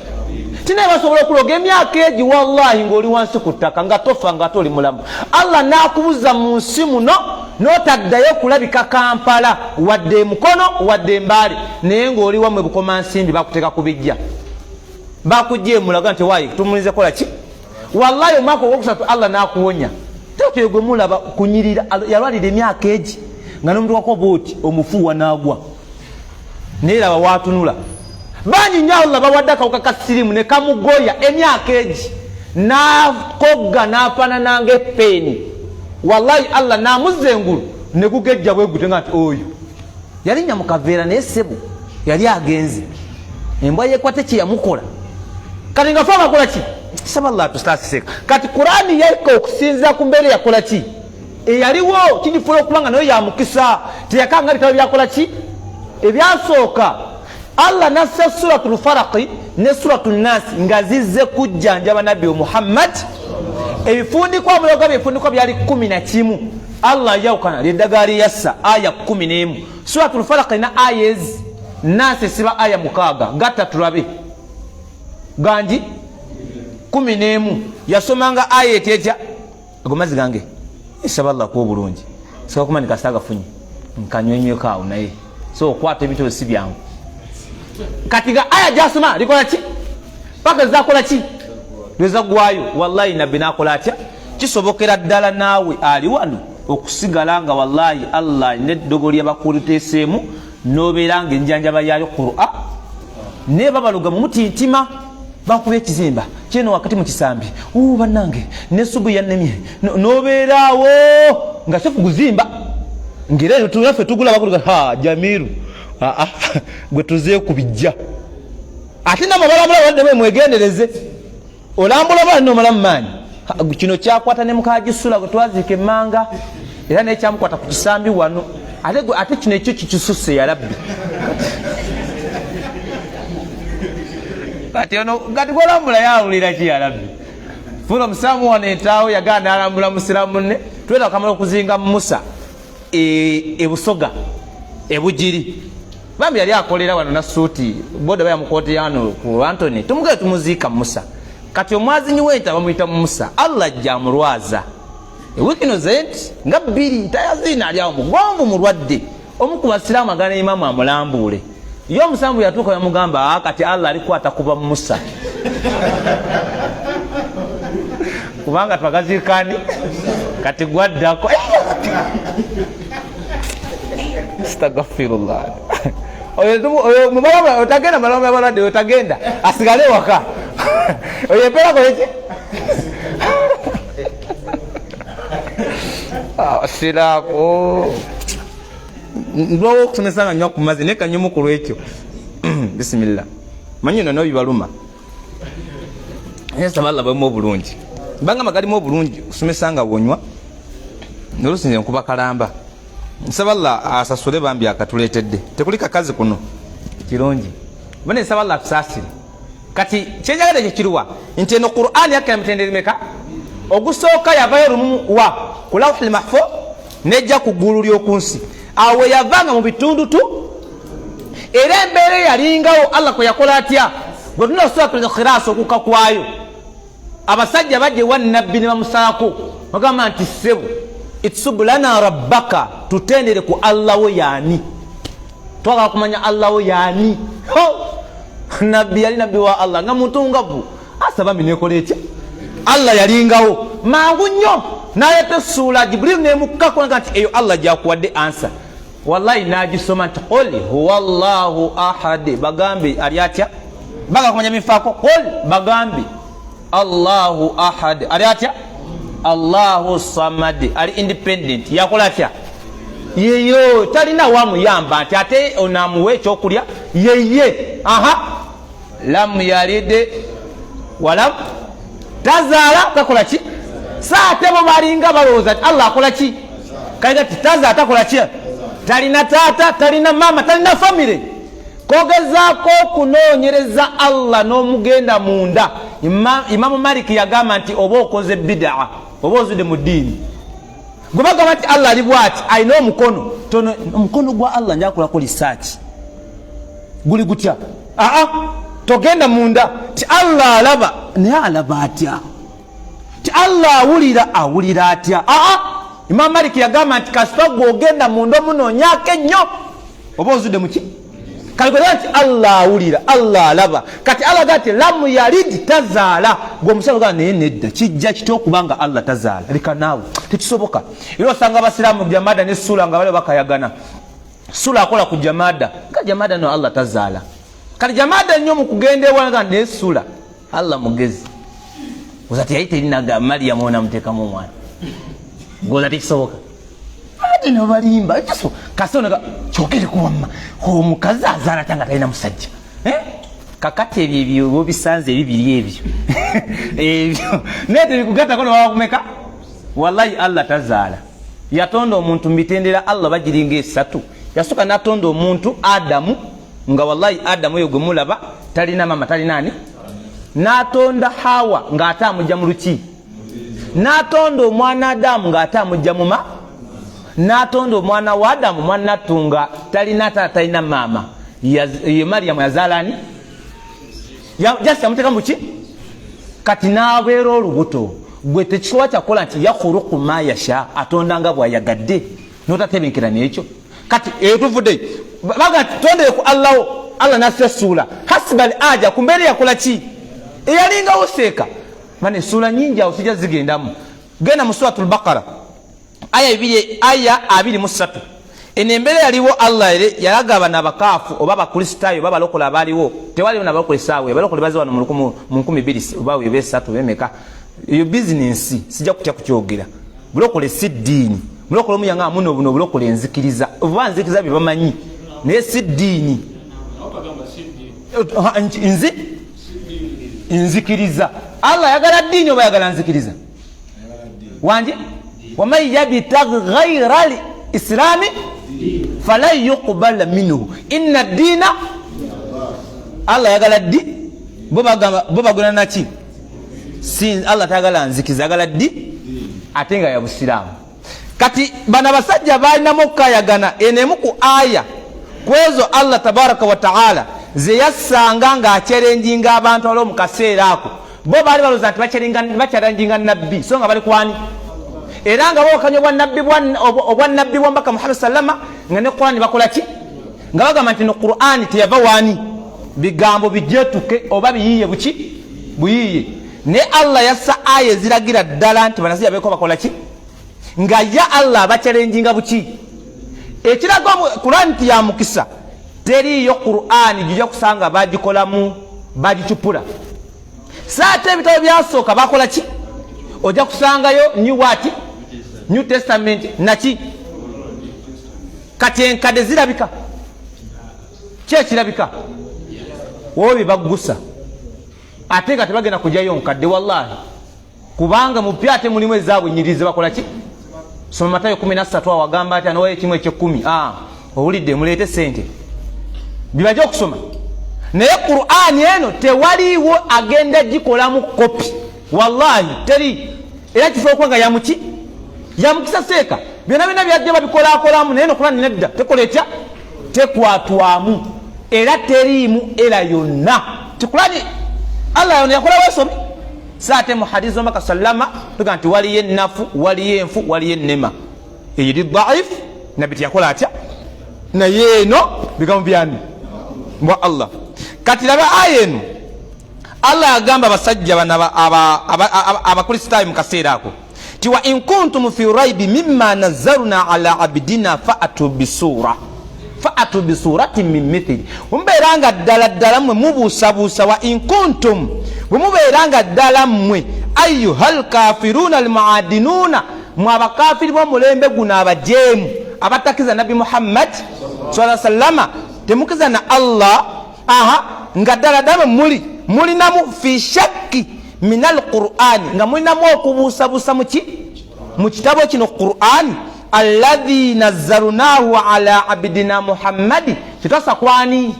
tinaye basobola okuloga emyaka egi wallahi ng'oli wansi ku ttaka nga tofa nga toli mulamu Allah n'akubuza mu nsi muno n'otaddayo kulabika Kampala wadde emukono wadde embaale naye ng'oli wamwe bukomansimbi bakuteeka ku bijja bakujja emulaga nti waayi tumulinze kola ki wallahi omwaka ogwokusatu Allah n'akuwonya tekyo gwe mulaba kunyirira yalwalira emyaka egi nga n'omuntu wako booti omufuuwa n'agwa naye laba waatunula banyi nnyo Allah bawadde akawuka ka sirimu ne kamugoya emyaka egi n'akogga n'afaanana ng'eppeeni wallahi Allah n'amuzza engulu ne gugejja bwe gute nga nti oyo yalinnya mu kaveera naye ssebo yali agenze embwa yeekwate kye yamukola kati nga fe abakola ki saba Allah tusaasiseka kati Kurani yalika okusinziira ku mbeera yakola ki eyaliwo kigifuula okubanga nayo yamukisa teyakanga bitabo byakola ki ebyasooka Allah nassa suratul Falaq ne suratul Nas nga zizze kujjanjaba nabbi Muhammad ebifundikwa muloga bifundikwa byali 11 Allah yawukana ly'eddagaali yassa aya 11 suratul Falaq na ayez Nas siba aya 6 gatta tulabe ganji 11 yasomanga aya etyeja agomazi gange isaba Allah ko bulungi so kumanika saga funyi nkanywenyweko awo naye so okwata ebintu si byangu kati ga aya jasoma likola ki paka zakola ki lweza gwayo wallahi nabbi nakola atya kisobokera ddala naawe ali wano okusigala nga wallahi Allah neddogoli abakuliteeseemu nobeeranga enjanjaba yayo Qur'an ne babaluga mu mutintima bakuba ekizimba kyeno wakati mu kisambi bannange nesubu yannemye nobeeraawo nga kyofu guzimba ngire tunaffe tugula bakuluga Jamiru gwe tuzeeyo ku bijja ate namabalabula wadde mwegendereze olambula bala nomalamu maanyi kino kyakwata ne mukagisula gwe twaziika emmanga era nekyamukwata ku kisambi wano ate kino ekyo kikisusse ya Rabbi kati ono gati golambula yawulira ki ya Rabbi funa omusiraamu wano etaawo yagana alambula musiraamu munne tweta okamala okuzinga Musa ebusoga ebugiri bambi yali akolera wano na suuti boda bayamukote yano ku Antony tumugere tumuziika Musa kati omwazinyi wenta bamuyita Musa Allah jamulwaza ewikino zenti nga bbiri tayazina ali awo mugonvu mulwadde omu ku basiraamu agana imamu amulambule yo omusambu yatuuka yamugamba kati Allah alikwata kuba Musa kubanga twagazikani kati gwaddako astagfirullah oyo mumalama otagenda malama yabalwadde otagenda asigale waka oyo empera koleki sirako ndwawo okusomesanga nnyo ku mazzi naye kanyumu ku lwekyo bisimillah manyi no bibaluma nsaba Allah bamu obulungi banga magalimu obulungi osomesanga wonywa nolusinze nkuba kalamba nsaba Allah asasule bambi akatuletedde tekuli kakazi kuno kirungi bane nsaba Allah atusasire kati kyenjagala kyekiruwa nti eno Qur'ani yakala mitendere meka ogusooka yavayo lumu wa ku lawhul mahfuz nejja ku ggulu ly'okunsi awo yavanga mu bitundu tu era embeera yalingawo Allah kwe yakola atya bwe tulina suratul Ikhlas okukka kwayo abasajja bajje wa nabbi ne bamusaako bagamba nti ssebo itsubulana rabbaka tutendere ku Allah wo yaani twagala kumanya Allah wo yaani nabbi yali nabbi wa Allah nga muntu ngavu asaba minekola etya Allah yalingawo mangu nnyo nayete sula Jibril nemukkako nti eyo Allah gyakuwadde ansa wallahi nagisoma nti qul huwallahu ahad bagambe ali atya baga kumanya mifaako qul bagambe Allahu ahad ali atya Allahu samad ali independent yakola atya yeyo talina wamuyamba nti ate onamuwe ekyokulya yeye lam yalid walam tazala takola ki saate bo balinga balowooza ti Allah akola ki kaiga ti tazala takola ki talina taata talina mama talina famire kogezaako okunoonyereza Allah n'omugenda munda Imamu Maliki yagamba nti oba okoze bid'a oba ozudde mu ddiini gwe bagamba nti Allah ali bw'ati alina omukono tono omukono gwa Allah njakolako lisaaki guli gutya togenda munda ti Allah alaba naye alaba atya ti Allah awulira atya Imamu Maliki yagamba nti kasita gw'ogenda munda omunoonyaako ennyo oba ozudde muki kalikola nti Allah awulira Allah alaba kati Allah gati lamu yalid tazaala gwe omusalo gana naye nedda kijja kitya okubanga Allah tazaala leka naawe tekisoboka era osanga abasiraamu jamada ne sula nga bale bakayagana sula akola ku jamada nga jamada no Allah tazaala kati jamada nnyo mu kugenda ewanga ne sula Allah mugezi ozati yayite linaga Maryam ona mutekamu omwana goza tekisoboka ate no balimba ekyo kasona kyokere kuwamma omukazi azaala tanga talina musajja kakati ebyo bo bisanze bibiri ebyo ebyo nete bikugata kono wakumeka wallahi Allah tazaala yatonda omuntu mbitendera Allah bagiringa esatu yasuka natonda omuntu Adamu nga wallahi Adamu oyo gwe mulaba talina mama talina ani natonda Hawa nga atamujja mu luki natonda omwana Adamu nga atamujja muma natonda omwana wa Adamu mwana tunga talina taata talina mama ye Maryam yazalani just amuteka muki kati nabeera olubuto gwe tekikola kyakola nti yakhuluqu ma yasha atonda nga bwayagadde notatebenkera n'ekyo kati etuvudde baga tondere ku Allah nasesula hasbal aja kumbere yakola ki eyalinga oseeka mane sura nyingi awo sijja zigendamu genda mu suratul Baqara aya 23 enembere yaliwo Allah ere yalagaba nabakaafu oba bakristaayo baba lokola abaliwo tewali na bakole sawe balokole bazi wano mu 12 oba webe 3 bemeka iyo business sijja kutya kukyogera bulokole siddiini bulokole muyanga muno buno bulokole enzikiriza obanzikiriza bibamanyi ne siddiini nzikiriza Allah yagala ddiini oba yagala nzikiriza wanje waman yabtaghi ghayra al-islami falan yuqbala minhu inna ad-dina Allah yagala ddi bo bagula naki sin Allah tagala nzikiza yagala ddi atenga ya busiramu kati bana basajja balina mukayagana enemu ku aya kwezo Allah tabaraka wa taala ze yassanga nga acherenjinga abantu alo mukaseera ako bo bali baloza nti bacherenjinga nabbi so nga bali kwani era nga bo kanyo bwa nabbi obwa nabbi wa mbaka Muhammad sallama nga ne Qur'ani bakola ki nga bagamba nti no Qur'ani teyava wani bigambo bijetuke oba biyiye buyiye ne Allah yassa aya ziragira ddala nti banasiya beko bakola ki nga ya Allah bacherenjinga buki ekirago Qur'ani ya mukisa teri yo Qur'ani jija kusanga bagikolamu bagichupula saate bitabo byasoka bakola ki oja kusangayo New Testament naki kati enkade zirabika kirabika wowe bagusa ate nga tebagenda kujayo nkadde wallahi kubanga mu pyate mulimu ezaabwe nyirize bakola ki soma Matayo 13 awagamba ati anowayo ekimu ekye10 owulidde muleete sente bibaje okusoma naye Qur'ani eno tewaliwo agenda gikolamu kopi wallahi teri era kifo kwanga yamuki yamukisa seeka byonna byonna byajja babikolaakolamu naye no Qur'ani nedda tekola etya tekwatwamu era teriimu era yonna Qur'ani Allah yonna yakola wesomi saate mu hadisi omaka sallama tuga nti waliyo ennafu waliyo enfu waliyo ennema eyiri dhaif nabiti yakola atya naye eno bigambo byani mbwa Allah kati laba aya eno Allah agamba abasajja bana abakristaayo mu kaseera ako ti wa in kuntum fi raibi mimma nazzalna ala abdina fa'atu bisuratin min mithli umbeeranga ddala mmwe mubuusabuusa wa in kuntum bwe mubeeranga ddala mmwe ayyuhal kafiruna almuadinuna mwe abakafiri b'omulembe guno abajeemu abatakiza nabi Muhammad sallallahu alaihi wasallam temukiza na Allah nga ddala mulinamu fi shakki min alqur'ani nga mulinamu okubuusabuusa mu kitabo kino Qur'ani alladhi nazzalnahu ala abdina Muhammadi kitasa kwani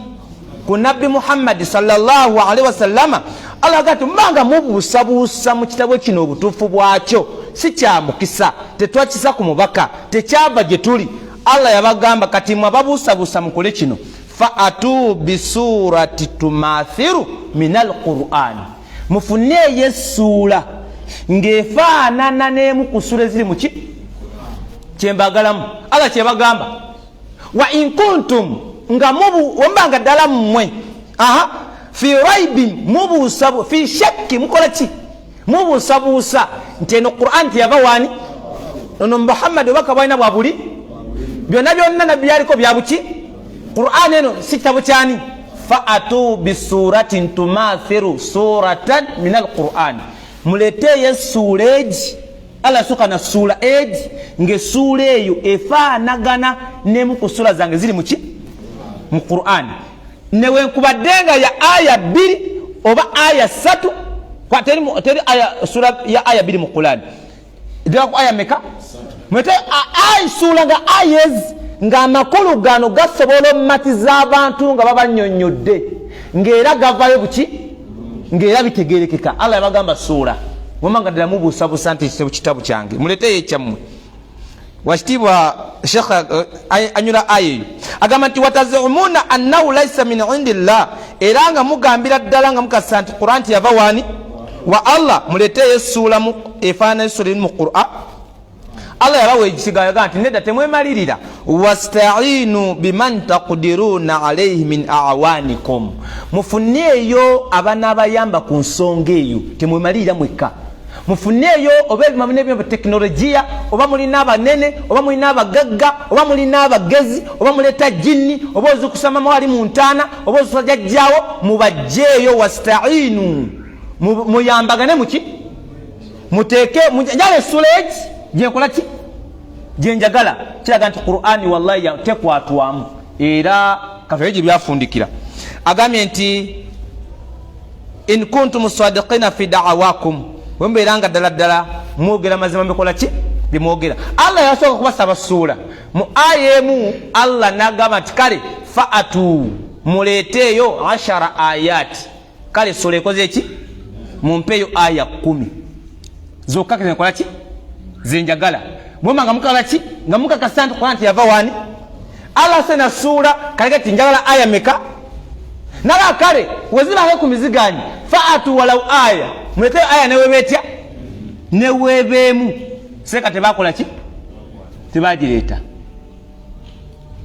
ku nabbi Muhammad sallallahu alaihi wasallama Allah gati mbanga mubuusabuusa mu kitabo kino obutuufu bwakyo si kya mukisa tetwakisa ku mubaka tekyava gye tuli Allah yabagamba kati mwe babuusabuusa mukole kino fa'atu bisurati tumathiru min alqur'ani mufuneyo essuula ng'efaanana n'emu ku ssuula eziri mu kyembagalamu Allah kyebagamba wa in kuntum nga wambanga ddala mmwe fi raibin mubuusabu fi shakki mukola ki mubuusabuusa nti eno Qur'an teyava waani ono Muhammad obaka bwalina bwa buli byonna byonna nabbi yaliko bya buki Qur'an eno si kitabo kyani fa'atu bisuratin tumathiru suratan min alqur'ani muleteyo essuula egi Allah suka na sura egi ng'essuula eyo efaanagana n'emu ku ssuula zange ziri mu Qur'ani newe nkubaddenga ya aya 2 oba aya 3 kwa teri aya sura ya aya 2 mu Qur'ani dira ku aya meka mwete aya sura nga ayez nga amakulu gano gasobola ommatiza abantu nga babanyonyodde ng'era gavayo buki ng'era bitegerekeka Allah yabagamba sura wamanga ddala mubuusabuusa nti kitabu kyange muleteyo ekyammwe wakitibwa Sheikh anyula aya eyo agamba nti watazumuna annahu laysa min indillah era nga mugambira ddala nga mukasa nti Qur'an yava waani wa Allah muleteyo essuula efaana essuula eri mu Qur'an Allah yabawa ekisigayo agamba nti nedda temwemalirira wasta'inu biman taqdiruna alayhi min a'wanikum mufuneeyo abanaabayamba ku nsonga eyo temwemalirira mwekka mufuneeyo oba ebimamune bya teknolojiya oba mulina abanene oba mulina abagagga oba mulina abagezi oba muleta jini oba ozikusama mwali mu ntaana oba ozisajjajjawo mubajjeeyo wasta'inu muyambagane muki muteeke mujale essula egi gyenkola ki gyenjagala kiraga nti Qur'ani wallahi tekwatwamu era kafeyo gye byafundikira agambye nti in kuntum sadiqina fi da'awakum wembeeranga ddala mwogera mazima mbikola ki bimwogera Allah yasooka kubasaba ssuula mu aya emu Allah n'agamba nti kale fa'atu muleeteeyo 10 ayati kale ssuula ekoze eki mumpeeyo aya 10 zokka zenkola ki zenjagala mwemanga mukala ki nga mukakasa nti Qur'an yava waani Allah sena ssuula kale ti njagala aya meka nala kale wezibange ku miziganyi fa'atu walau aya mulete aya newe betya newe bemu seka tebakola ki tebagireta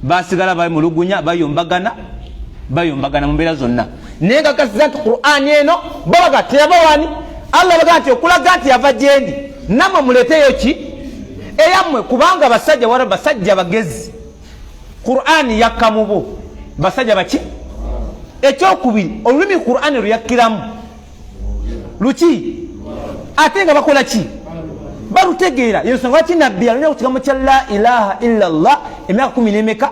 basigala bayi mulugunya bayombagana mu mbeera zonna nenga kasiza nti Qur'an eno babaga teyava waani Allah baga nti okulaga nti yava gyendi namwe muleteyo ki eyammwe kubanga basajja wala basajja bagezi Qur'an yakamubo basajja baki ekyokubiri olulimi Qur'an luyakkiramu luki ate nga bakola ki balutegeera yensonga lwaki nabbi alina ku kigambo kya la ilaha illa Allah emyaka 10 n'emeka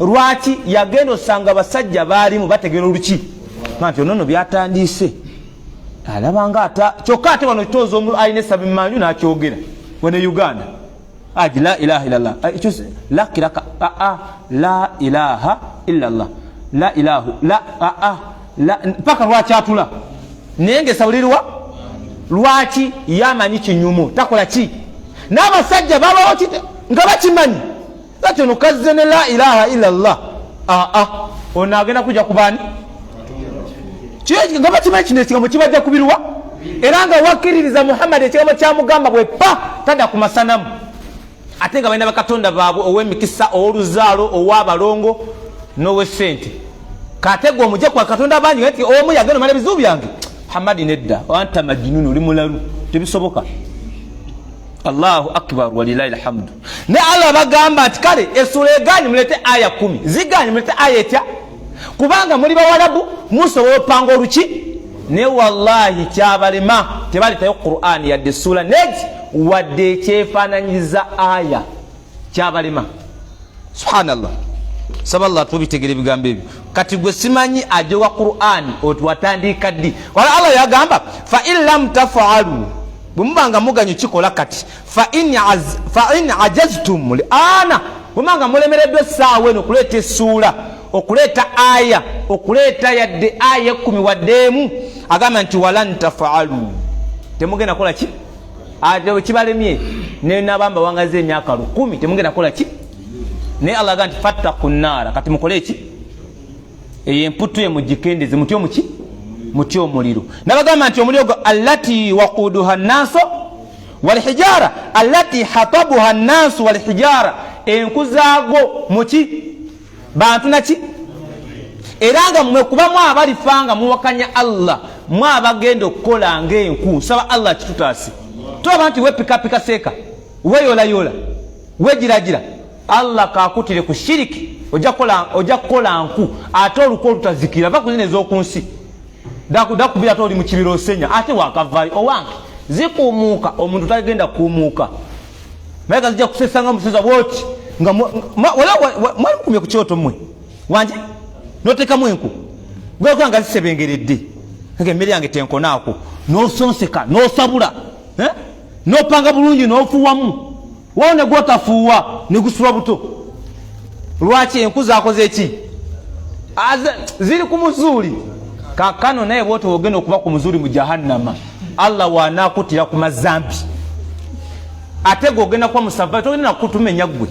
lwaki yagenda osanga basajja baalimu bategeera oluki nti onono byatandise alabanga ata kyokka ate wano kitoza omuntu alina esabimanju nakyogera wene Uganda aji la ilaha illallah lakiraka la ilaha illallah la ilahu la paka lwakyatula naye ngesawulirwa lwaki yamanyi kinyumu takola ki n'abasajja babawo nga bakimanyi ati ono kazze ne la ilaha illallah ono agenda kujja kubaani nga bakimanyi kino ekigambo kibajja kubirwa era nga wakkiririza Muhammad ekigambo kyamugamba bwe pa tada ku masanamu ate nga balina bakatonda baabwe ow'emikisa ow'oluzaalo ow'abalongo n'ow'essente katego omuje kwa katonda bangi ati omu yagenda mala bizubu byange Muhammad nedda anta majnun oli mulalu tebisoboka Allahu akbar walilahi alhamdu ne Allah bagamba ati kale esura egani mulete aya 10 zigani mulete aya etya kubanga muri bawalabu musobola panga oluki ne wallahi kyabalema tebalitayo Qur'an yadde sura neji wadde kyefananyiza aya kyabalema subhanallah saballah tubitegere bigambo ebyo kati gwe simanyi ajowa Qur'an otwatandika ddi wala Allah yagamba fa in lam taf'alu bumanga muganyu kikola kati fa in ajaztum li ana bumanga mulemereddwe saawe no kuleta sura okuleta aya okuleta yadde aya 10 waddemu agamba nti walan taf'alu temugenda kola ki ajo kibalemye ne nabamba wangaze emyaka 10 temugenda kola ki ne Allah ganti fattaqun nar kati mukole ki eyemputu ye mujikendeze mutyo muki mutyo muliro nabagamba nti omuliro allati waquduha an-nasu wal hijara allati hatabuha an-nasu wal hijara enkuzago muki bantu naki eranga mmwe kubamu abalifanga muwakanya Allah mwabagenda okukola ng'enku saba Allah kitutasi to abantu we pika seka we yola we jiragira Allah kakutire ku shiriki oja kola nku ate oluko lutazikira bakuzine ez'okunsi dakubira to oli mu kibiro osenya ate wakavaayo owange zikumuuka omuntu tagenda kumuuka mayega zijja kusesanga museza bwoti nga mwali mukumye ku kyoto mmwe wanje notekamu enku gwekanga zisebengeredde nga emmere yange tenkonaako nosonseka nosabula nopanga bulungi nofuwamu waone gwotafuuwa negusula buto lwaki enku zakoze eki ziri ku muzuuli kakano naye bwoto ogenda okuba ku muzuuli mu jahannama Allah wanakutira ku mazambi ate gogenda kwa musava togenda kutumenya gwe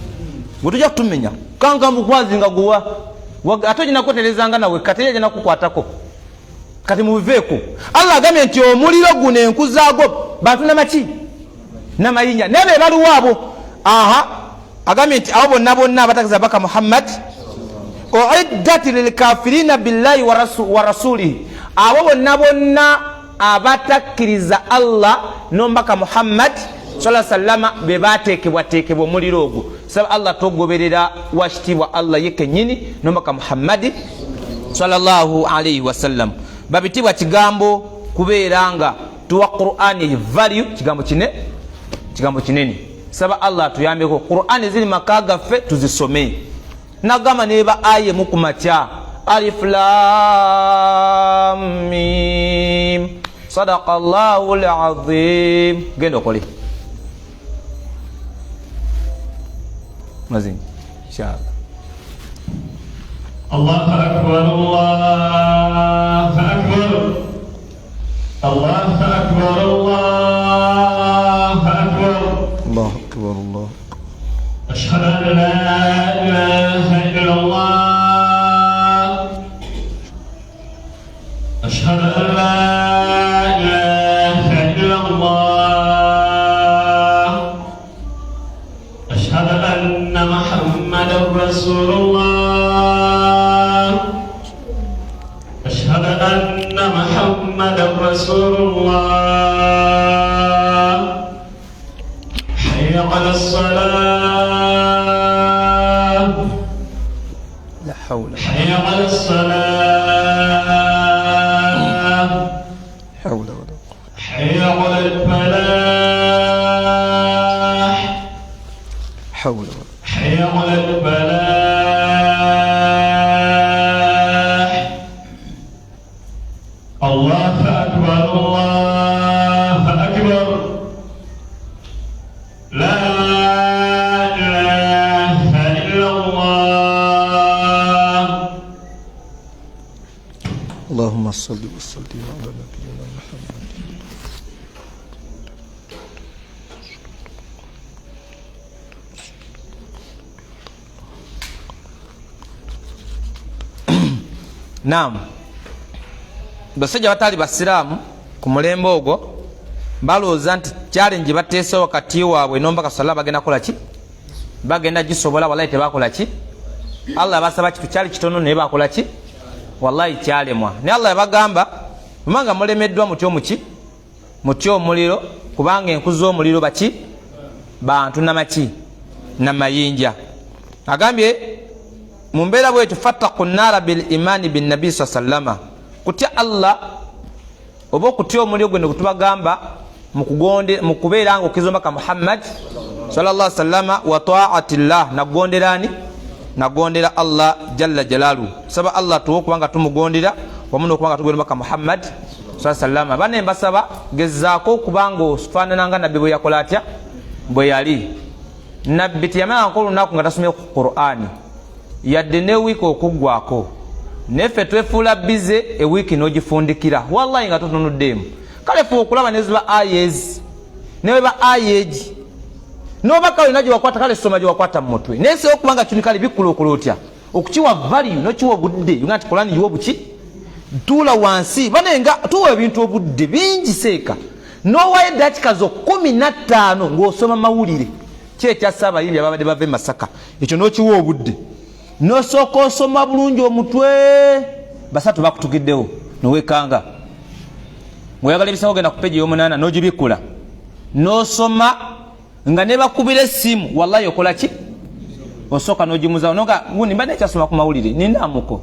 gutujja kutumenya kanga mukwazi nga guwa ate jina kotelezanga nawe kateye jina kukwatako kati muveeko Allah agamye nti omuliro guno enku zaago bantu namachi namayinya nebe baluwabo agamye nti abo bonna abatakiza baka Muhammad uiddat lil kafirina billahi wa rasulihi abo bonna abatakiriza Allah nombaka Muhammad sallallahu alaihi wasallam be batekebwa omuliro ogwo saba Allah togoberera washitibwa Allah yeke nyini nombaka Muhammad sallallahu alaihi wasallam babitibwa kigambo kuberanga tuwa Qur'ani value kigambo kinene saba Allah tuyambeko Qur'ani zili makaga fe tuzisome nagama neba aye mukumacha alif lam mim sadaqallahu alazim gendo kole mazin inshallah Allahu akbar Allahu akbar Allahu akbar Allahu akbar Allahu akbar Allah ashhadu an la ilaha illallah ashhadu an la ilaha illallah ashhadu anna muhammadar rasulullah ashhadu anna muhammadar rasulullah hayya 'ala as-salah la hawla hayya 'ala as-salah hawla wala hayya 'ala al-falah hawla حي على الفلاح الله أكبر الله اللهم صل وسلم على نبينا محمد. Naam, basajja batali basiraamu ku mulembe ogwo balowooza nti challenge bateesewo wakati waabwe nomba kasala bagenda kola ki, bagenda gisobola. Wallahi tebakola ki. Allah basaba kitu kyali kitono naye bakola ki, wallahi kyalemwa. Ne Allah yabagamba manga mulemeddwa mutyo muki, mutyo omuliro, kubanga enku z'omuliro baki, bantu namaki namayinja. Agambye mu mbeera bwetyo fattaqu nnaara bil imaani bin nabi sallama, kutya Allah oba okutya omuliro gwe ne gutubagamba mu kubeera nga okizomba ka Muhammad sallallahu alaihi wasallama wa ta'atillah, nagonderani nagondera Allah jalla jalalu. Saba Allah tuwo kubanga tumugondera wamu n'okubanga tugondera ka Muhammad sallallahu alaihi wasallama. Bane mbasaba gezaako kubanga ofaanana nga nabbi bwe yakola atya, bwe yali nabbi tiyamala nkola lunaku nga tasomye ku Qur'ani yadde ne wiiki okuggwako, neffe twefuula bize ewiiki n'ogifundikira wallahi nga totunuddemu. Kale fuba okulaba neziba ayezi neweba ayeji nobaka olina gye wakwata, kale soma gye wakwata mu mutwe neesewo okubanga kino kale bikulukula otya okukiwa value nokiwa obudde nga nti Qur'ani yiwa buki, tuula wansi banenga tuwa ebintu obudde bingi seeka nowayo dakika zo 15 ng'osoma mawulire kyekya abayimbi ababadde bava e Masaka, ekyo nokiwa obudde nosooka osoma bulungi omutwe basatu bakutugiddewo nowekanga ng'oyagala ebisango genda ku peji y'omunaana n'ogibikula n'osoma nga ne bakubira essimu wallahi okola ki, osooka n'ogimuzawo noga gundi mba nekyasoma ku mawulire nindamuko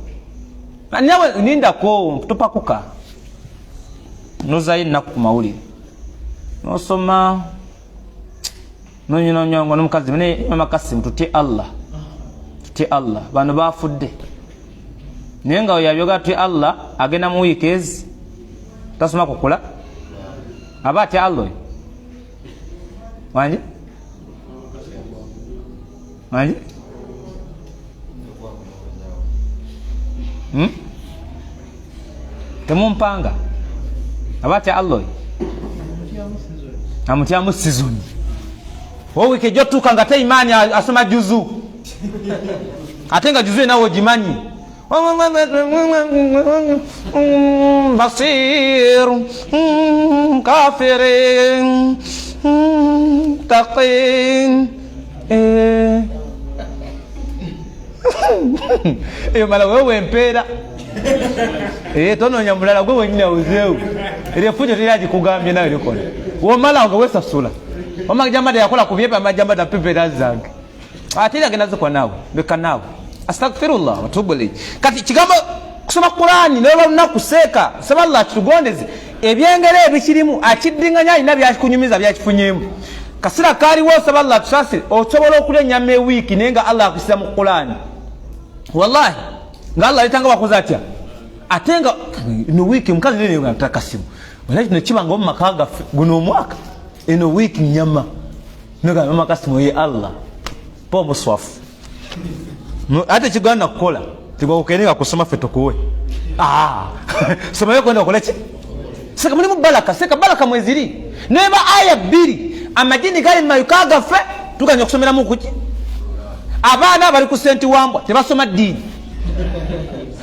nawe nindako topakuka nozayo ennaku ku mawulire n'osoma nonyinonyongo n'omukazi mene Mama Kasimu tutye Allah, tutye Allah, bano bafudde naye nga oyabyoga tutye Allah agenda mu wiiki ezi tasoma kukula aba atya Allah wanje wanje temumpanga aba atya Allah amutyamu sizoni wiki jotuka nga te imani asoma juzu ate nga juzu nawo jimanyi basir kafirin taqin eyo mala wewe mpera tononya mulala gwe wenyina uzeewo eryefujo teryagikugambye nayo likola womala nga wesasula omajambada yakola kubyepa amajambada pepera zange ate agenda zikwa nawe beka nawe astaghfirullah wa tubu ilayhi. Kati kigambo kusoma Qur'ani nawe lunakuseeka saba Allah kitugondeze ebyengere ebikirimu akiddinganya alina byakunyumiza byakifunyemu kasira kaliwo saba Allah tusasire osobola okulya ennyama ewiiki naye nga Allah akusira mu Qur'ani wallahi nga Allah alitanga bakoza atya ate nga no wiiki mukazi nene nga takasimu walahi nekiba nga omu maka gaffe guno omwaka eno wiiki nyama noga Mama Kasimu ye Allah po muswafu ate kigwana kukola tigwa kukenga kusoma ffe tukuwe soma yo kwenda okola ki seka mulimu baraka seka baraka mweziri neba aya 2 amajini gali mayuka gaffe tuganya okusomera mu kuki abaana bali ku senti wambwa tebasoma dini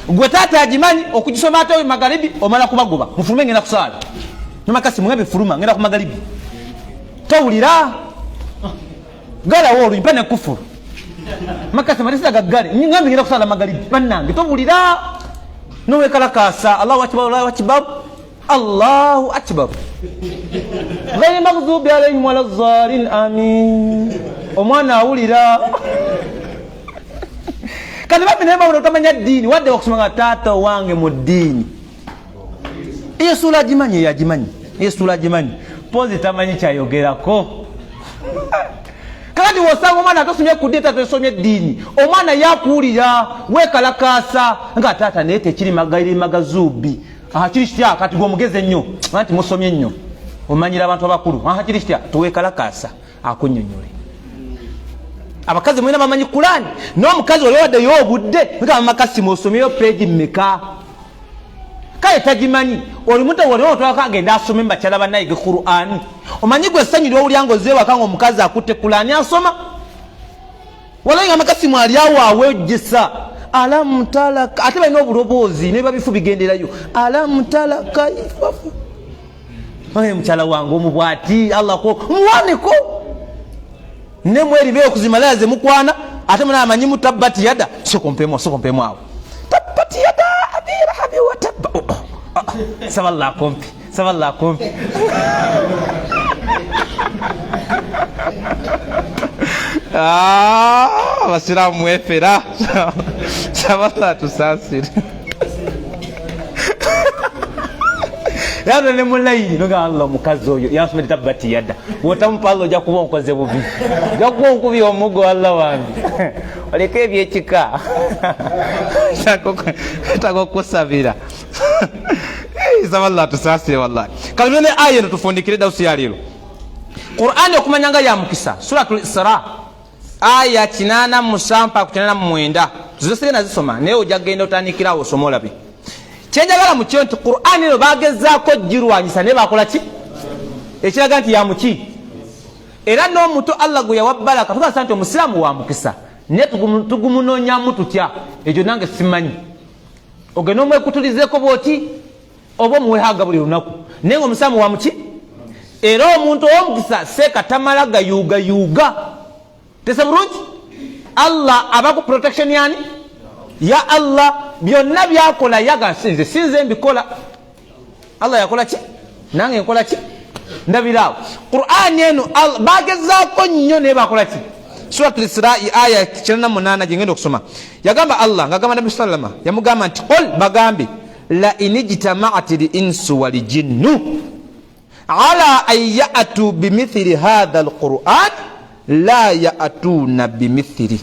gwe taata agimanyi okugisoma ate magaribi omala kubagoba mufulume ngenda kusala Mama Kasimu ngabe fuluma ngenda ku magaribi tawulira gala wolu mpane kufuru Makasi marisa gagari ngambi ngenda kusala magaribi bannange tawulira nowe kalakasa Allahu akbar Allahu akbar Allahu akbar ghayri maghdubi alayhim wala dhalin amin omwana awulira kandi babi nemba unotamanya dini wadde wakusoma tata wange mu dini Yesu la jimanyi ya jimanyi Yesu la jimanyi pozi tamanyi kyayogerako kandi wosanga omwana atosomye ku dini atosomye dini omwana yakuwulira wekalakasa nga tata naye tekiri magayiri magazubi kiri kitya kati gwe omugezi ennyo anti musomye nnyo omanyira abantu abakulu kiri kitya tuwekalakasa akunnyonnyole abakazi mwena bamanyi Qur'ani n'omukazi oli wadde y'obudde nga Mama Kasimu osomyeyo peegi mmeka kale tagimanyi oli muto wali otwaka agenda asome mbakyala bannayige Qur'an omanyi gwe ssanyu ly'owulyango zeewaka ng'omukazi akutte Qur'ani asoma walayi nga makasimu ali awo awejjesa alamtalaka ate balina obuloboozi ne babifu bigenderayo alamtalaka ifafu aye mukyala wange omubwati Allah ko muwaniko ne mweri be okuzimala ze mukwana ate muna amanyi mutabati yada sokompemo awo tabati yada abira habi wa tabba saballa kompi abasiramu mwefera saballa tusasire yado ne mulayini noga Allah mukazi oyo yasomera tabati yada wotamupa Allah ojja kuba onkoze bubi ojja kuba onkubi omugo Allah wange oleke ebyekika tako kusabira saballa tusasire wallahi kalibene aya tufundikire dawsi ya lero Qur'ani okumanyanga ya mukisa suratul Isra aya 87 ku 89 tuzisige nazisoma naye ojja genda otandikirawo osomola bi kyenjagala mu kyo nti Qur'ani ero bagezaako girwanyisa ne bakola ki ekiraga nti ya muki era n'omuto Allah gwe yawa baraka tugasa nti omusiraamu wa mukisa naye tugumunoonyamu tutya ekyo nange simanyi ogenda omwekutulizeeko bwoti oba omuwehaga buli lunaku naye nga omusiraamu wa muki era omuntu ow'omukisa seeka tamala gayuuga tese bulungi Allah abaku protection yani ya Allah byonna byakola yaga sinze mbikola Allah yakola ki nange nkola ki ndabirawo Qur'ani eno bagezaako nnyo naye bakola ki suratul Isra aya 98 jengenda okusoma yagamba Allah ngagamba Nabi sallama yamugamba nti qul bagambe la inijtama'atil insu wal jinnu ala an ya'tu bimithli hadha alquran la ya'tuna bimithlihi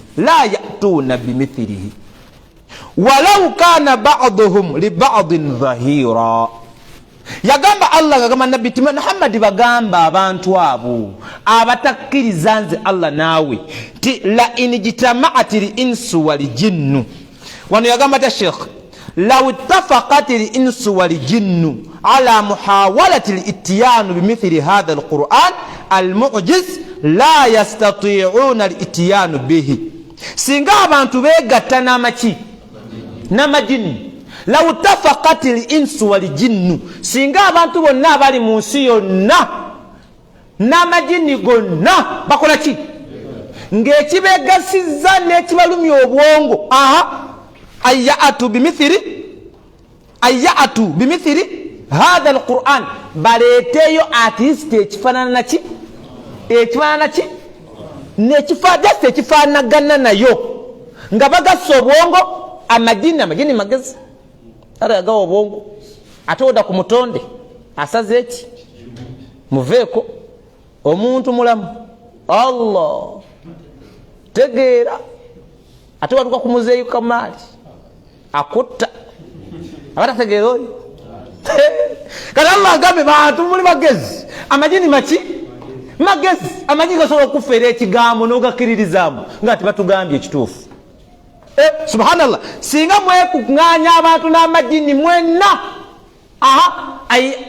walau kana ba'dhum li ba'din dhahira yagamba Allah ngagamba Nabi Muhammad bagamba abantu abo abatakkiriza nze Allah naawe ti la inijtama'atil insu wal jinnu wano yagamba ta Sheikh law ittafaqatil insu wal jinnu ala muhawalati al-ityan bimithli hadha al-Qur'an al-mu'jiz la yastati'una al-ityan bihi singa abantu begatta n'amajini law ittafaqatil insu wal jinnu singa abantu bonna bali mu nsi yonna n'amajini gonna bakola ki ng'ekibegasiza n'ekibalumya obwongo ayatu bimithili hadha alquran baleteyo artist ekifanana ki nekifanagana nayo nga bagasa obwongo amajini magezi ara yagawa obwongo ate oda ku mutonde asaze eki muveeko omuntu mulamu Allah tegeera ate watuka ku muzeeyi Kamali akutta abatategeera oyo kati Allah agambe bantu muli magezi amajini magezi amajini gasobola okufeera ekigambo n'ogakiririzaamu nga tibatugambye ekituufu subhanallah singa mwekuŋŋaanya abantu n'amajini mwenna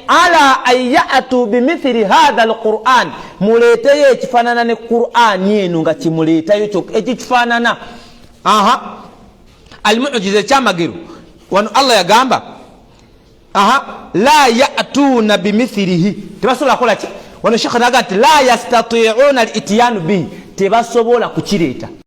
ala ayatu bimithili hadha alquran muleeteyo ekifaanana ne Qur'ani eno nga kimuleetayo ekikifaanana almu'jiza ekyamagero wano Allah yagamba la ya'tuna bimithilihi tebasobola kola ki wano Sheikh naga nti la yastati'una al-ityan bihi tebasobola kukireeta